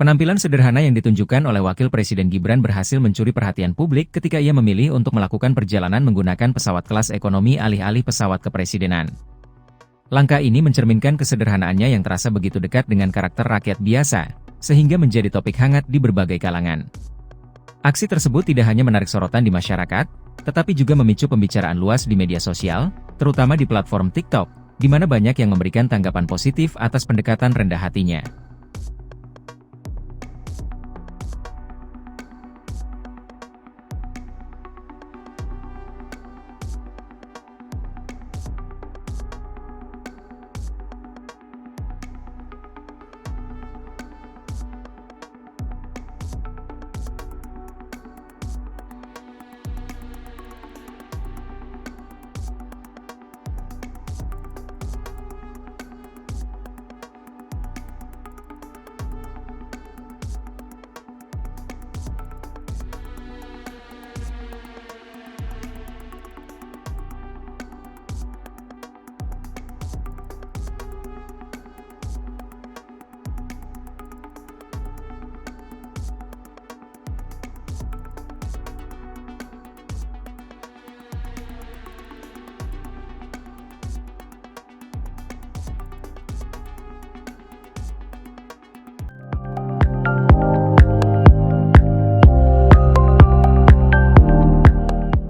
Penampilan sederhana yang ditunjukkan oleh Wakil Presiden Gibran berhasil mencuri perhatian publik ketika ia memilih untuk melakukan perjalanan menggunakan pesawat kelas ekonomi alih-alih pesawat kepresidenan. Langkah ini mencerminkan kesederhanaannya yang terasa begitu dekat dengan karakter rakyat biasa, sehingga menjadi topik hangat di berbagai kalangan. Aksi tersebut tidak hanya menarik sorotan di masyarakat, tetapi juga memicu pembicaraan luas di media sosial, terutama di platform TikTok, di mana banyak yang memberikan tanggapan positif atas pendekatan rendah hatinya.